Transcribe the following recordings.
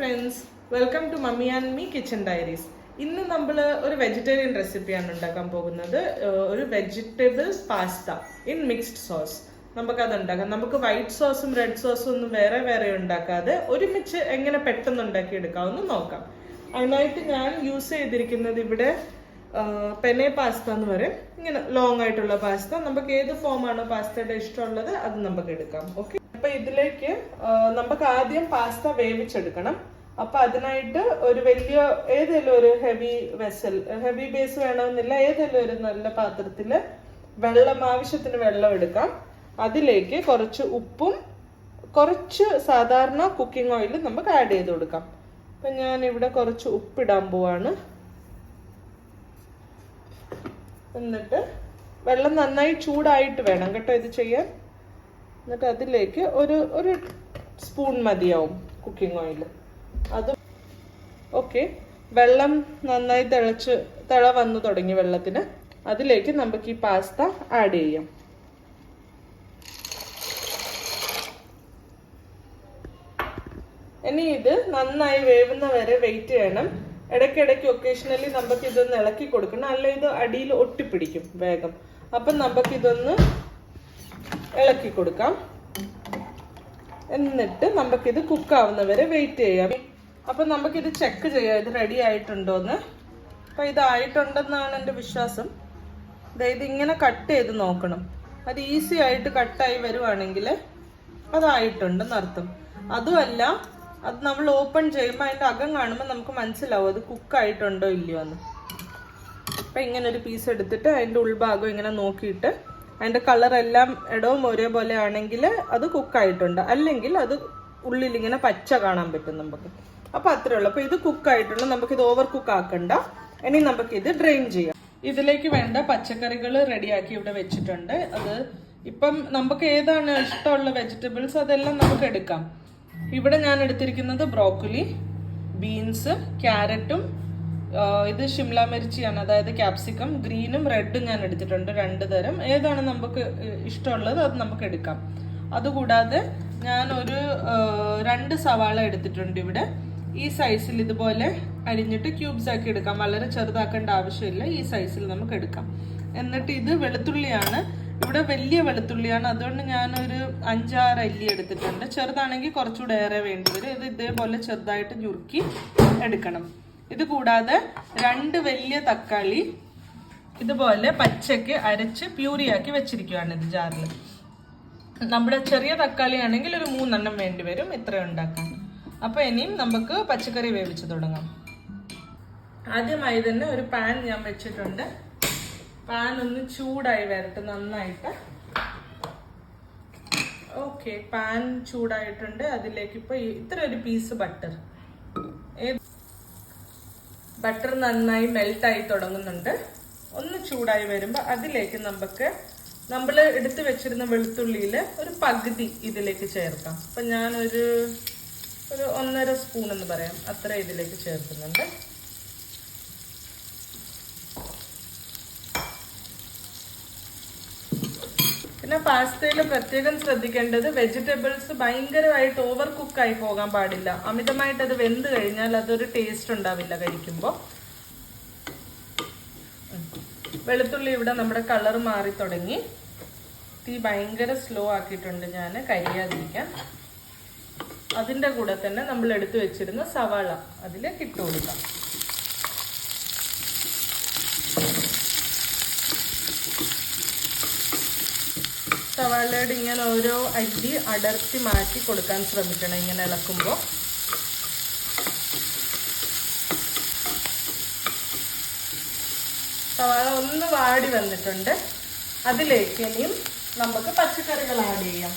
Friends, welcome to mummy and me kitchen diaries. ഇന്ന് നമ്മൾ ഒരു വെജിറ്റേറിയൻ റെസിപ്പിയാണ് ഉണ്ടാക്കാൻ പോകുന്നത്. ഒരു vegetables pasta in mixed sauce. നമുക്കത് ഉണ്ടാക്കാം. നമുക്ക് വൈറ്റ് സോസും റെഡ് സോസും ഒന്നും വേറെ വേറെ ഉണ്ടാക്കാതെ ഒരുമിച്ച് എങ്ങനെ പെട്ടെന്ന് ഉണ്ടാക്കി എടുക്കാമെന്ന് നോക്കാം. അതിനായിട്ട് ഞാൻ യൂസ് ചെയ്തിരിക്കുന്നത് ഇവിടെ പെനെ പാസ്ത എന്ന് പറയും. ഇങ്ങനെ ലോങ് ആയിട്ടുള്ള പാസ്ത. നമുക്ക് ഏത് ഫോമാണോ പാസ്തയുടെ ഇഷ്ടമുള്ളത് അത് നമുക്ക് എടുക്കാം. ഓക്കെ, അപ്പൊ ഇതിലേക്ക് നമുക്ക് ആദ്യം പാസ്ത വേവിച്ചെടുക്കണം. അപ്പൊ അതിനായിട്ട് ഒരു വലിയ ഏതെങ്കിലും ഒരു ഹെവി ബേസ് വേണമെന്നില്ല, ഏതെങ്കിലും ഒരു നല്ല പാത്രത്തില് ആവശ്യത്തിന് വെള്ളം എടുക്കാം. അതിലേക്ക് കുറച്ച് ഉപ്പും കുറച്ച് സാധാരണ കുക്കിംഗ് ഓയിൽ നമുക്ക് ആഡ് ചെയ്ത് കൊടുക്കാം. അപ്പൊ ഞാൻ ഇവിടെ കുറച്ച് ഉപ്പിടാൻ പോവാണ്. എന്നിട്ട് വെള്ളം നന്നായി ചൂടായിട്ട് വേണം കേട്ടോ ഇത് ചെയ്യാൻ. എന്നിട്ട് അതിലേക്ക് ഒരു സ്പൂൺ മതിയാവും കുക്കിംഗ് ഓയിൽ. അത് ഓക്കെ. വെള്ളം നന്നായി തിള വന്നു തുടങ്ങി വെള്ളത്തിന്. അതിലേക്ക് നമുക്ക് ഈ പാസ്ത ആഡ് ചെയ്യാം. ഇനി ഇത് നന്നായി വേവുന്ന വരെ വെയിറ്റ് ചെയ്യണം. ഇടയ്ക്കിടയ്ക്ക് ഒക്കേഷണലി നമുക്ക് ഇതൊന്ന് ഇളക്കി കൊടുക്കണം, അല്ല ഇത് അടിയിൽ ഒട്ടിപ്പിടിക്കും വേഗം. അപ്പം നമുക്കിതൊന്ന് ഇളക്കി കൊടുക്കാം. എന്നിട്ട് നമുക്കിത് കുക്കാവുന്നവരെ വെയിറ്റ് ചെയ്യാം. അപ്പം നമുക്കിത് ചെക്ക് ചെയ്യാം ഇത് റെഡി ആയിട്ടുണ്ടോയെന്ന്. അപ്പം ഇതായിട്ടുണ്ടെന്നാണ് എൻ്റെ വിശ്വാസം. അതായത് ഇങ്ങനെ കട്ട് ചെയ്ത് നോക്കണം. അത് ഈസി ആയിട്ട് കട്ടായി വരുവാണെങ്കിൽ അതായിട്ടുണ്ടെന്ന് അർത്ഥം. അതുമല്ല, അത് നമ്മൾ ഓപ്പൺ ചെയ്യുമ്പോൾ അതിൻ്റെ അകം കാണുമ്പോൾ നമുക്ക് മനസ്സിലാവും അത് കുക്കായിട്ടുണ്ടോ ഇല്ലയോ എന്ന്. അപ്പം ഇങ്ങനെ ഒരു പീസ് എടുത്തിട്ട് അതിൻ്റെ ഉൾഭാഗം ഇങ്ങനെ നോക്കിയിട്ട് അതിൻ്റെ കളറെല്ലാം ഇടവും ഒരേപോലെ ആണെങ്കിൽ അത് കുക്കായിട്ടുണ്ട്, അല്ലെങ്കിൽ അത് ഉള്ളിൽ ഇങ്ങനെ പച്ച കാണാൻ പറ്റും നമുക്ക്. അപ്പം അത്രേ ഉള്ളൂ. അപ്പം ഇത് കുക്കായിട്ടുണ്ട്. നമുക്കിത് ഓവർ കുക്ക് ആക്കണ്ട. ഇനി നമുക്കിത് ഡ്രെയിൻ ചെയ്യാം. ഇതിലേക്ക് വേണ്ട പച്ചക്കറികൾ റെഡിയാക്കി ഇവിടെ വെച്ചിട്ടുണ്ട്. അത് ഇപ്പം നമുക്ക് ഏതാണ് ഇഷ്ടമുള്ള വെജിറ്റബിൾസ് അതെല്ലാം നമുക്ക് എടുക്കാം. ഇവിടെ ഞാൻ എടുത്തിരിക്കുന്നത് ബ്രോക്കലി, ബീൻസ്, ക്യാരറ്റും ഇത് ഷിംല മിർച്ചിയാണ്, അതായത് ക്യാപ്സിക്കം. ഗ്രീനും റെഡും ഞാൻ എടുത്തിട്ടുണ്ട്, 2 തരം. ഏതാണ് നമുക്ക് ഇഷ്ടമുള്ളത് അത് നമുക്ക് എടുക്കാം. അതുകൂടാതെ ഞാൻ 2 സവാള എടുത്തിട്ടുണ്ട് ഇവിടെ. ഈ സൈസിൽ ഇതുപോലെ അരിഞ്ഞിട്ട് ക്യൂബ്സ് ആക്കി എടുക്കാം. വളരെ ചെറുതാക്കേണ്ട ആവശ്യമില്ല, ഈ സൈസിൽ നമുക്ക് എടുക്കാം. എന്നിട്ട് ഇത് വെളുത്തുള്ളിയാണ്. ഇവിടെ വലിയ വെളുത്തുള്ളിയാണ്, അതുകൊണ്ട് ഞാനൊരു 5-6 അല്ലി എടുത്തിട്ടുണ്ട്. ചെറുതാണെങ്കിൽ കുറച്ചുകൂടെ ഏറെ വേണ്ടി വരും. ഇത് ഇതേപോലെ ചെറുതായിട്ട് ഞുറുക്കി എടുക്കണം. ഇത് കൂടാതെ 2 വലിയ തക്കാളി ഇതുപോലെ പച്ചക്ക് അരച്ച് പ്യൂരിയാക്കി വെച്ചിരിക്കുകയാണ് ഇത് ജാറിൽ. നമ്മുടെ ചെറിയ തക്കാളി ആണെങ്കിൽ ഒരു 3 എണ്ണം വേണ്ടി വരും ഇത്രയും ഉണ്ടാക്കാൻ. അപ്പൊ ഇനിയും നമുക്ക് പച്ചക്കറി വേവിച്ച് തുടങ്ങാം. ആദ്യമായി തന്നെ ഒരു പാൻ ഞാൻ വെച്ചിട്ടുണ്ട്. പാൻ ഒന്ന് ചൂടായി വരട്ടെ നന്നായിട്ട്. ഓക്കെ, പാൻ ചൂടായിട്ടുണ്ട്. അതിലേക്ക് ഇപ്പൊ ഇത്ര ഒരു പീസ് ബട്ടർ നന്നായി മെൽട്ടായി തുടങ്ങുന്നുണ്ട്. ഒന്ന് ചൂടായി വരുമ്പോൾ അതിലേക്ക് നമ്മൾ എടുത്തു വെച്ചിരുന്ന വെളുത്തുള്ളിയിൽ ഒരു പകുതി ഇതിലേക്ക് ചേർക്കാം. അപ്പം ഞാനൊരു 1.5 സ്പൂൺ എന്ന് പറയാം, അത്ര ഇതിലേക്ക് ചേർക്കുന്നുണ്ട്. പിന്നെ പാസ്തയിൽ പ്രത്യേകം ശ്രദ്ധിക്കേണ്ടത് വെജിറ്റബിൾസ് ഭയങ്കരമായിട്ട് ഓവർ കുക്കായി പോകാൻ പാടില്ല. അമിതമായിട്ട് അത് വെന്ത് കഴിഞ്ഞാൽ അതൊരു ടേസ്റ്റ് ഉണ്ടാവില്ല കഴിക്കുമ്പോൾ. വെളുത്തുള്ളി ഇവിടെ നമ്മുടെ കളർ മാറി തുടങ്ങി. തീ ഭയങ്കര സ്ലോ ആക്കിയിട്ടുണ്ട് ഞാൻ, കരിയാതിരിക്കാൻ. അതിൻ്റെ കൂടെ തന്നെ നമ്മൾ എടുത്തു വെച്ചിരുന്ന സവാള അതിലേക്ക് ഇട്ട് കൊടുക്കാം. സവാളയുടെ ഇങ്ങനെ ഓരോ അല്ലി അടർത്തി മാറ്റി കൊടുക്കാൻ ശ്രമിക്കണം ഇങ്ങനെ ഇളക്കുമ്പോൾ. സവാള ഒന്ന് വാടി വന്നിട്ടുണ്ട്. അതിലേക്ക് ഇനിയും നമുക്ക് പച്ചക്കറികൾ ആഡ് ചെയ്യാം.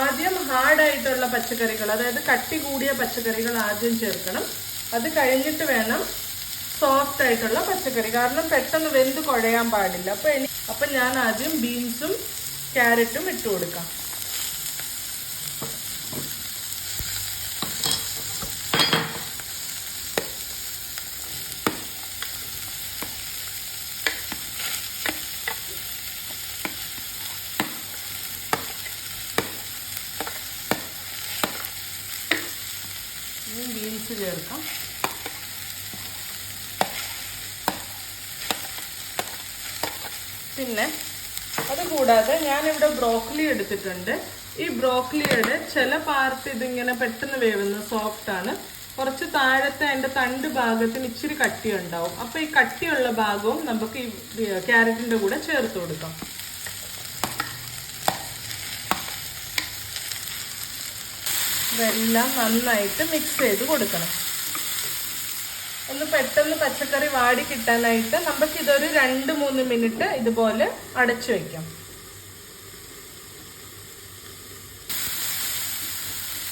ആദ്യം ഹാർഡായിട്ടുള്ള പച്ചക്കറികൾ, അതായത് കട്ടി കൂടിയ പച്ചക്കറികൾ ആദ്യം ചേർക്കണം. അത് കഴിഞ്ഞിട്ട് വേണം സോഫ്റ്റ് ആയിട്ടുള്ള പച്ചക്കറി, കാരണം പെട്ടെന്ന് വെന്ത് കുഴയാൻ പാടില്ല. അപ്പം ഞാൻ ആദ്യം ബീൻസും ക്യാരറ്റും ഇട്ട് കൊടുക്കാം. ചീസ് ചേർക്കാം. പിന്നെ അതുകൂടാതെ ഞാനിവിടെ ബ്രോക്കലി എടുത്തിട്ടുണ്ട്. ഈ ബ്രോക്കലിയുടെ ചില പാർട്ട് ഇതിങ്ങനെ പെട്ടെന്ന് വേവുന്ന സോഫ്റ്റ് ആണ്. കുറച്ച് താഴത്തെ അതിൻ്റെ തണ്ട് ഭാഗത്തിന് ഇച്ചിരി കട്ടി ഉണ്ടാവും. അപ്പോൾ ഈ കട്ടിയുള്ള ഭാഗവും നമുക്ക് ഈ ക്യാരറ്റിൻ്റെ കൂടെ ചേർത്ത് കൊടുക്കാം. ഇതെല്ലാം നന്നായിട്ട് മിക്സ് ചെയ്ത് കൊടുക്കണം. ഒന്ന് പെട്ടെന്ന് പച്ചക്കറി വാടി കിട്ടാനായിട്ട് നമുക്കിതൊരു 2-3 മിനിറ്റ് ഇതുപോലെ അടച്ചു വയ്ക്കാം.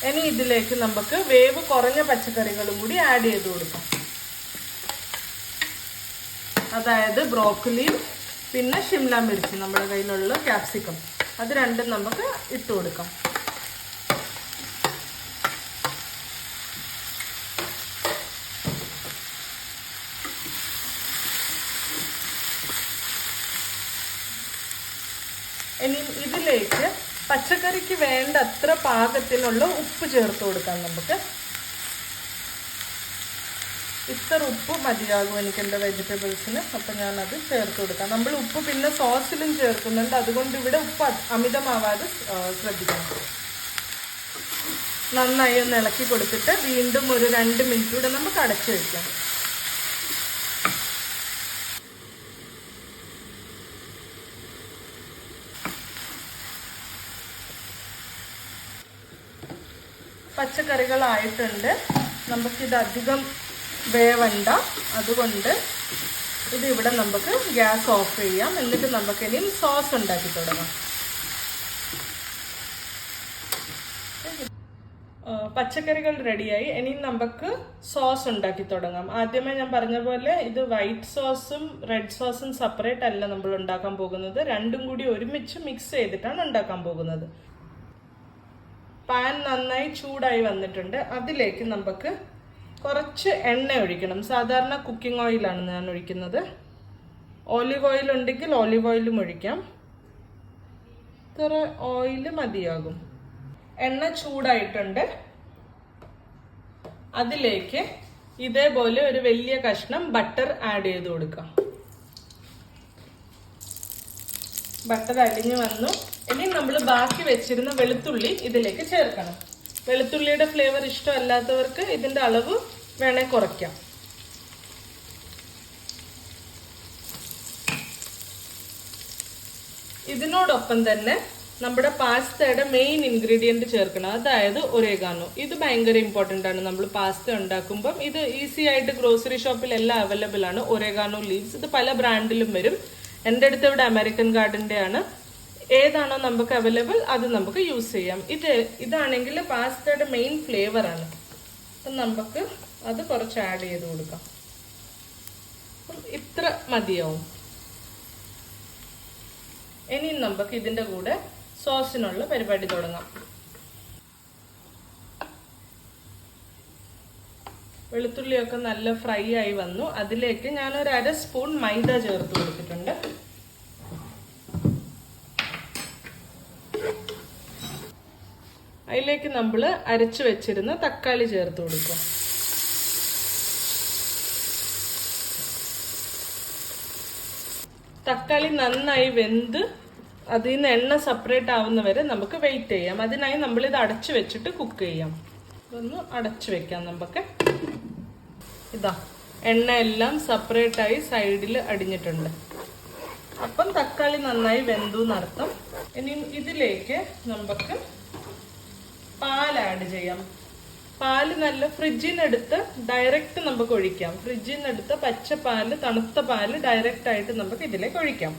ഇനി ഇതിലേക്ക് നമുക്ക് വേവ് കുറഞ്ഞ പച്ചക്കറികളും കൂടി ആഡ് ചെയ്ത് കൊടുക്കാം. അതായത് ബ്രോക്കലിയും പിന്നെ ഷിംല മിർച്ച്, നമ്മുടെ കയ്യിലുള്ള ക്യാപ്സിക്കം, അത് രണ്ടും നമുക്ക് ഇട്ട് കൊടുക്കാം. ഇനി ഇതിലേക്ക് പച്ചക്കറിക്ക് വേണ്ട അത്ര പാകത്തിനുള്ള ഉപ്പ് ചേർത്ത് കൊടുക്കാം. നമുക്ക് ഇത്ര ഉപ്പ് മതിയാകും എനിക്ക് എൻ്റെ വെജിറ്റബിൾസിന്. അപ്പം ഞാനത് ചേർത്ത് കൊടുക്കാം. നമ്മൾ ഉപ്പ് പിന്നെ സോസിലും ചേർക്കുന്നുണ്ട്, അതുകൊണ്ട് ഇവിടെ ഉപ്പ് അമിതമാവാതെ ശ്രദ്ധിക്കണം. നന്നായി ഒന്ന് ഇളക്കി കൊടുത്തിട്ട് വീണ്ടും ഒരു 2 മിനിറ്റ് കൂടെ നമുക്ക് അടച്ചു വയ്ക്കാം. പച്ചക്കറികളായിട്ടുണ്ട്. നമുക്കിത് അധികം വേവണ്ട, അതുകൊണ്ട് ഇതിവിടെ നമുക്ക് ഗ്യാസ് ഓഫ് ചെയ്യാം. എന്നിട്ട് നമുക്ക് ഇനിയും സോസ് ഉണ്ടാക്കി തുടങ്ങാം. പച്ചക്കറികൾ റെഡിയായി. ഇനി നമുക്ക് സോസ് ഉണ്ടാക്കി തുടങ്ങാം. ആദ്യമേ ഞാൻ പറഞ്ഞ പോലെ ഇത് വൈറ്റ് സോസും റെഡ് സോസും സെപ്പറേറ്റ് അല്ല നമ്മൾ ഉണ്ടാക്കാൻ പോകുന്നത്, രണ്ടും കൂടി ഒരുമിച്ച് മിക്സ് ചെയ്തിട്ടാണ് ഉണ്ടാക്കാൻ പോകുന്നത്. പാൻ നന്നായി ചൂടായി വന്നിട്ടുണ്ട്. അതിലേക്ക് നമുക്ക് കുറച്ച് എണ്ണ ഒഴിക്കണം. സാധാരണ കുക്കിംഗ് ഓയിലാണ് ഞാൻ ഒഴിക്കുന്നത്. ഓലിവ് ഓയിൽ ഉണ്ടെങ്കിൽ ഓലിവ് ഓയിലും ഒഴിക്കാം. ഇത്ര ഓയിൽ മതിയാകും. എണ്ണ ചൂടായിട്ടുണ്ട്. അതിലേക്ക് ഇതേപോലെ ഒരു വലിയ കഷ്ണം ബട്ടർ ആഡ് ചെയ്ത് കൊടുക്കാം. ബട്ടർ അലിഞ്ഞു വന്നു. ഇനി നമ്മൾ ബാക്കി വെച്ചിരുന്ന വെളുത്തുള്ളി ഇതിലേക്ക് ചേർക്കണം. വെളുത്തുള്ളിയുടെ ഫ്ലേവർ ഇഷ്ടമല്ലാത്തവർക്ക് ഇതിന്റെ അളവ് വേണേ കുറയ്ക്കാം. ഇതിനോടൊപ്പം തന്നെ നമ്മുടെ പാസ്തയുടെ മെയിൻ ഇൻഗ്രീഡിയന്റ് ചേർക്കണം, അതായത് ഒരേഗാനോ. ഇത് ഭയങ്കര ഇമ്പോർട്ടൻ്റ് ആണ്. നമ്മൾ പാസ്ത ഉണ്ടാക്കുമ്പം ഇത് ഈസി ആയിട്ട് ഗ്രോസറി ഷോപ്പിൽ എല്ലാം അവൈലബിൾ ആണ്. ഒരേഗാനോ ലീവ്സ് ഇത് പല ബ്രാൻഡിലും വരും. എൻ്റെ അടുത്ത് ഇവിടെ അമേരിക്കൻ ഗാർഡൻ്റെ ആണ്. ഏതാണോ നമുക്ക് അവൈലബിൾ അത് നമുക്ക് യൂസ് ചെയ്യാം. ഇതാണെങ്കിൽ പാസ്തയുടെ മെയിൻ ഫ്ലേവർ ആണ്. അപ്പം നമുക്ക് അത് കുറച്ച് ആഡ് ചെയ്ത് കൊടുക്കാം. ഇത്ര മതിയാവും. ഇനി നമുക്ക് ഇതിൻ്റെ കൂടെ സോസിനുള്ള പരിപാടി തുടങ്ങാം. വെളുത്തുള്ളിയൊക്കെ നല്ല ഫ്രൈ ആയി വന്നു. അതിലേക്ക് ഞാനൊരു 1/2 സ്പൂൺ മൈദ ചേർത്ത് കൊടുത്തിട്ടുണ്ട്. അതിലേക്ക് നമ്മൾ അരച്ചു വെച്ചിരുന്ന തക്കാളി ചേർത്ത് കൊടുക്കുക. തക്കാളി നന്നായി വെന്ത് അതിൽ നിന്ന് എണ്ണ സെപ്പറേറ്റ് ആവുന്നവരെ നമുക്ക് വെയിറ്റ് ചെയ്യാം. അതിനായി നമ്മളിത് അടച്ചു വെച്ചിട്ട് കുക്ക് ചെയ്യാം. ഇതൊന്ന് അടച്ചു വെക്കാം നമുക്ക്. ഇതാ എണ്ണ എല്ലാം സെപ്പറേറ്റ് ആയി സൈഡിൽ അടിഞ്ഞിട്ടുണ്ട്. അപ്പം തക്കാളി നന്നായി വെന്തു എന്നർത്ഥം. ഇനി ഇതിലേക്ക് നമുക്ക് പാൽ ആഡ് ചെയ്യാം. പാല് നല്ല ഫ്രിഡ്ജിൽ നിന്ന് എടുത്ത് ഡയറക്റ്റ് നമുക്ക് ഒഴിക്കാം. ഫ്രിഡ്ജിൽ നിന്ന് എടുത്ത് പച്ച പാല്, തണുത്ത പാല് ഡയറക്റ്റ് ആയിട്ട് നമുക്ക് ഇതിലേക്ക് ഒഴിക്കാം.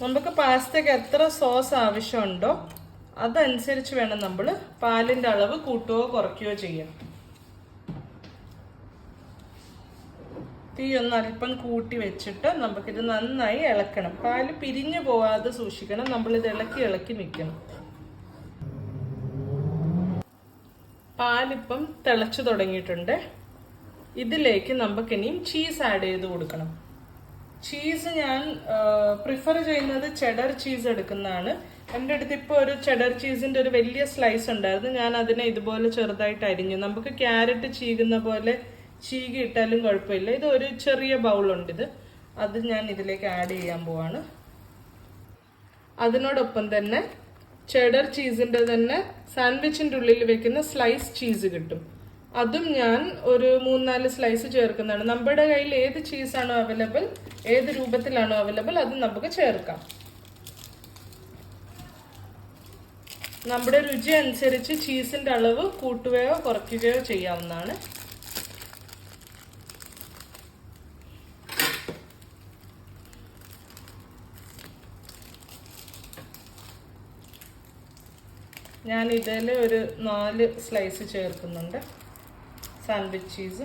നമുക്ക് പാസ്തയ്ക്ക് എത്ര സോസ് ആവശ്യമുണ്ടോ അതനുസരിച്ച് വേണം നമ്മൾ പാലിന്റെ അളവ് കൂട്ടുകയോ കുറയ്ക്കുകയോ ചെയ്യാം. തീ ഒന്ന് അല്പം കൂട്ടി വെച്ചിട്ട് നമുക്കിത് നന്നായി ഇളക്കണം. പാല് പിരിഞ്ഞു പോവാതെ സൂക്ഷിക്കണം. നമ്മളിത് ഇളക്കി ഇളക്കി നിൽക്കണം. പാലിപ്പം തിളച്ചു തുടങ്ങിയിട്ടുണ്ട്. ഇതിലേക്ക് നമുക്കിനിയും ചീസ് ആഡ് ചെയ്ത് കൊടുക്കണം. ചീസ് ഞാൻ പ്രിഫർ ചെയ്യുന്നത് ചെഡർ ചീസ് എടുക്കുന്നതാണ്. എൻ്റെ അടുത്ത് ഇപ്പോൾ ഒരു ചെഡർ ചീസിൻ്റെ ഒരു വലിയ സ്ലൈസ് ഉണ്ടായിരുന്നു. ഞാൻ അതിനെ ഇതുപോലെ ചെറുതായിട്ട് അരിഞ്ഞു. നമുക്ക് ക്യാരറ്റ് ചീകുന്ന പോലെ ചീകി ഇട്ടാലും കുഴപ്പമില്ല. ഇത് ഒരു ചെറിയ ബൗളുണ്ട്, അത് ഞാൻ ഇതിലേക്ക് ആഡ് ചെയ്യാൻ പോവാണ്. അതിനോടൊപ്പം തന്നെ ചെഡർ ചീസിൻ്റെ തന്നെ സാൻഡ്വിച്ചിൻ്റെ ഉള്ളിൽ വെക്കുന്ന സ്ലൈസ് ചീസ് കിട്ടും. അതും ഞാൻ ഒരു 3-4 സ്ലൈസ് ചേർക്കുന്നതാണ്. നമ്മുടെ കയ്യിൽ ഏത് ചീസാണോ അവൈലബിൾ, ഏത് രൂപത്തിലാണോ അവൈലബിൾ, അത് നമുക്ക് ചേർക്കാം. നമ്മുടെ രുചി അനുസരിച്ച് ചീസിന്റെ അളവ് കൂട്ടുകയോ കുറയ്ക്കുകയോ ചെയ്യാവുന്നതാണ്. ഞാൻ ഇതിൽ ഒരു 4 സ്ലൈസ് ചേർക്കുന്നുണ്ട് സാൻഡ്വിച്ച് ചീസ്.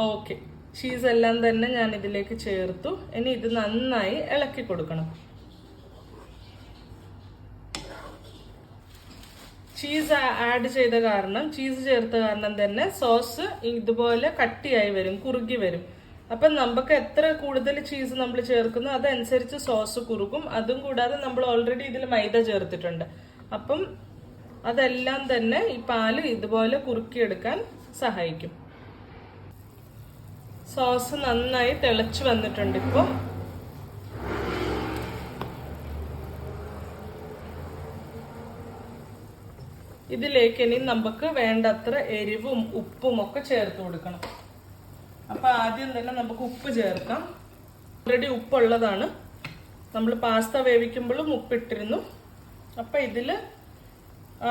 ഓക്കെ, ചീസ് എല്ലാം തന്നെ ഞാൻ ഇതിലേക്ക് ചേർത്തു. ഇനി ഇത് നന്നായി ഇളക്കി കൊടുക്കണം. ചീസ് ആഡ് ചെയ്ത കാരണം, ചീസ് ചേർത്ത കാരണം തന്നെ സോസ് ഇതുപോലെ കട്ടിയായി വരും, കുറുകി വരും. അപ്പം നമുക്ക് എത്ര കൂടുതൽ ചീസ് നമ്മൾ ചേർക്കുന്നു അതനുസരിച്ച് സോസ് കുറുകും. അതും കൂടാതെ നമ്മൾ ഓൾറെഡി ഇതിൽ മൈദ ചേർത്തിട്ടുണ്ട്. അപ്പം അതെല്ലാം തന്നെ ഈ പാല് ഇതുപോലെ കുറുക്കിയെടുക്കാൻ സഹായിക്കും. സോസ് നന്നായി തിളച്ചു വന്നിട്ടുണ്ട്. ഇപ്പോൾ ഇതിലേക്ക് ഇനി നമുക്ക് വേണ്ടത്ര എരിവും ഉപ്പും ഒക്കെ ചേർത്ത് കൊടുക്കണം. അപ്പൊ ആദ്യം തന്നെ നമുക്ക് ഉപ്പ് ചേർക്കാം. ഓൾറെഡി ഉപ്പുള്ളതാണ്. നമ്മൾ പാസ്ത വേവിക്കുമ്പോഴും ഉപ്പിട്ടിരുന്നു. അപ്പൊ ഇതില്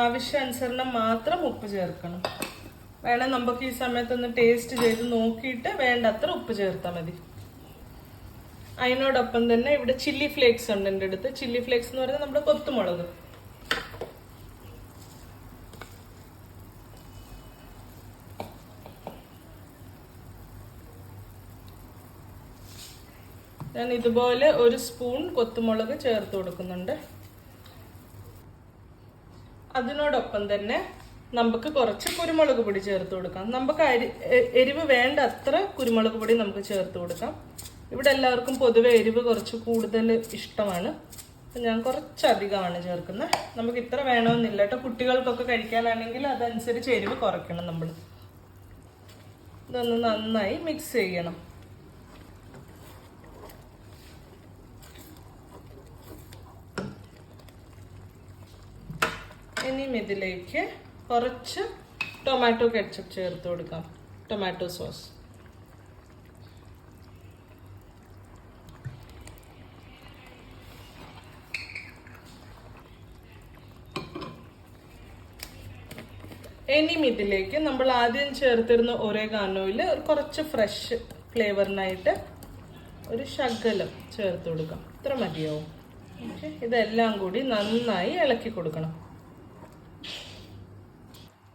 ആവശ്യാനുസരണം മാത്രം ഉപ്പ് ചേർക്കണം. വേണം നമുക്ക് ഈ സമയത്തൊന്ന് ടേസ്റ്റ് ചെയ്ത് നോക്കിയിട്ട് വേണ്ടത്ര ഉപ്പ് ചേർത്താൽ മതി. അതിനോടൊപ്പം തന്നെ ഇവിടെ ചില്ലി ഫ്ലേക്സ് ഉണ്ട് എൻ്റെ അടുത്ത്. ചില്ലി ഫ്ലേക്സ് എന്ന് പറയുന്നത് നമ്മുടെ കൊത്തുമുളക്. ഞാൻ ഇതുപോലെ 1 സ്പൂൺ കൊത്തുമുളക് ചേർത്ത് കൊടുക്കുന്നുണ്ട്. അതിനോടൊപ്പം തന്നെ നമുക്ക് കുറച്ച് കുരുമുളക് പൊടി ചേർത്ത് കൊടുക്കാം. നമുക്ക് എരിവ് വേണ്ട അത്ര കുരുമുളക് പൊടി നമുക്ക് ചേർത്ത് കൊടുക്കാം. ഇവിടെ എല്ലാവർക്കും പൊതുവെ എരിവ് കുറച്ച് കൂടുതൽ ഇഷ്ടമാണ്. ഞാൻ കുറച്ചധികമാണ് ചേർക്കുന്നത്. നമുക്ക് ഇത്ര വേണമെന്നില്ല കേട്ടോ. കുട്ടികൾക്കൊക്കെ കഴിക്കാനാണെങ്കിൽ അതനുസരിച്ച് എരിവ് കുറയ്ക്കണം നമ്മൾ. ഇതൊന്ന് നന്നായി മിക്സ് ചെയ്യണം. ഇനിയും ഇതിലേക്ക് കുറച്ച് ടൊമാറ്റോ കെച്ചപ്പ് ചേർത്ത് കൊടുക്കാം. Tomato sauce. ഇനിയും ഇതിലേക്ക് നമ്മൾ ആദ്യം ചേർത്തിരുന്ന ഒരേഗാനോയിൽ കുറച്ച് ഫ്രഷ് ഫ്ലേവറിനായിട്ട് ഒരു ശകലം ചേർത്ത് കൊടുക്കാം. ഇത്ര മതിയാവും. ഇതെല്ലാം കൂടി നന്നായി ഇളക്കി കൊടുക്കണം.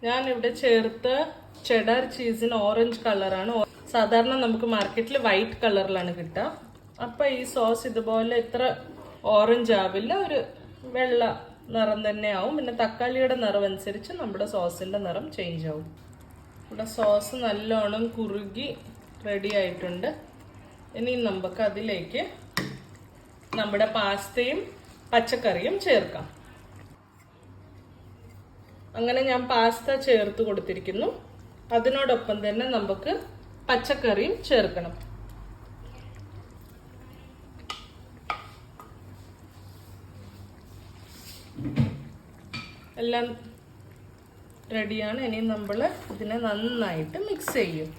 ഞാനിവിടെ ചേർത്ത ചെഡർ ചീസിന് ഓറഞ്ച് കളറാണ്. സാധാരണ നമുക്ക് മാർക്കറ്റിൽ വൈറ്റ് കളറിലാണ് കിട്ടുക. അപ്പം ഈ സോസ് ഇതുപോലെ ഇത്ര ഓറഞ്ച് ആവില്ല, ഒരു വെള്ള നിറം തന്നെ ആവും. പിന്നെ തക്കാളിയുടെ നിറം അനുസരിച്ച് നമ്മുടെ സോസിൻ്റെ നിറം ചേഞ്ച് ആവും. ഇവിടെ സോസ് നല്ലോണം കുറുകി റെഡി ആയിട്ടുണ്ട്. ഇനി നമുക്ക് അതിലേക്ക് നമ്മുടെ പാസ്തയും പച്ചക്കറിയും ചേർക്കാം. അങ്ങനെ ഞാൻ പാസ്ത ചേർത്ത് കൊടുത്തിരിക്കുന്നു. അതിനോടൊപ്പം തന്നെ നമുക്ക് പച്ചക്കറിയും ചേർക്കണം. എല്ലാം റെഡിയാണ്. ഇനി നമ്മൾ ഇതിനെ നന്നായിട്ട് മിക്സ് ചെയ്യും.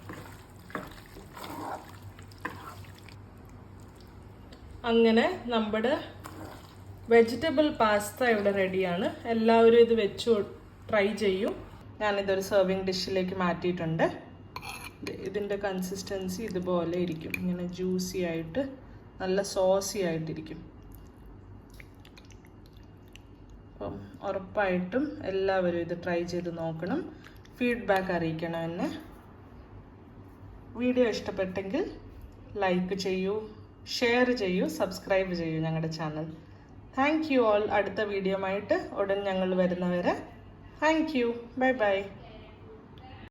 അങ്ങനെ നമ്മുടെ വെജിറ്റബിൾ പാസ്ത ഇവിടെ റെഡിയാണ്. എല്ലാവരും ഇത് വെച്ച് ട്രൈ ചെയ്യും. ഞാനിതൊരു സെർവിങ് ഡിഷിലേക്ക് മാറ്റിയിട്ടുണ്ട്. ഇതിൻ്റെ കൺസിസ്റ്റൻസി ഇതുപോലെ ഇരിക്കും. ഇങ്ങനെ ജ്യൂസി ആയിട്ട് നല്ല സോസി ആയിട്ടിരിക്കും. അപ്പം ഉറപ്പായിട്ടും എല്ലാവരും ഇത് ട്രൈ ചെയ്ത് നോക്കണം. ഫീഡ്ബാക്ക് അറിയിക്കണം എന്നെ. വീഡിയോ ഇഷ്ടപ്പെട്ടെങ്കിൽ ലൈക്ക് ചെയ്യൂ, ഷെയർ ചെയ്യൂ, സബ്സ്ക്രൈബ് ചെയ്യൂ ഞങ്ങളുടെ ചാനൽ. Thank you all. അടുത്ത വീഡിയോ ആയിട്ട് ഉടൻ ഞങ്ങൾ വരുന്നവരെ താങ്ക് യു. Bye bye.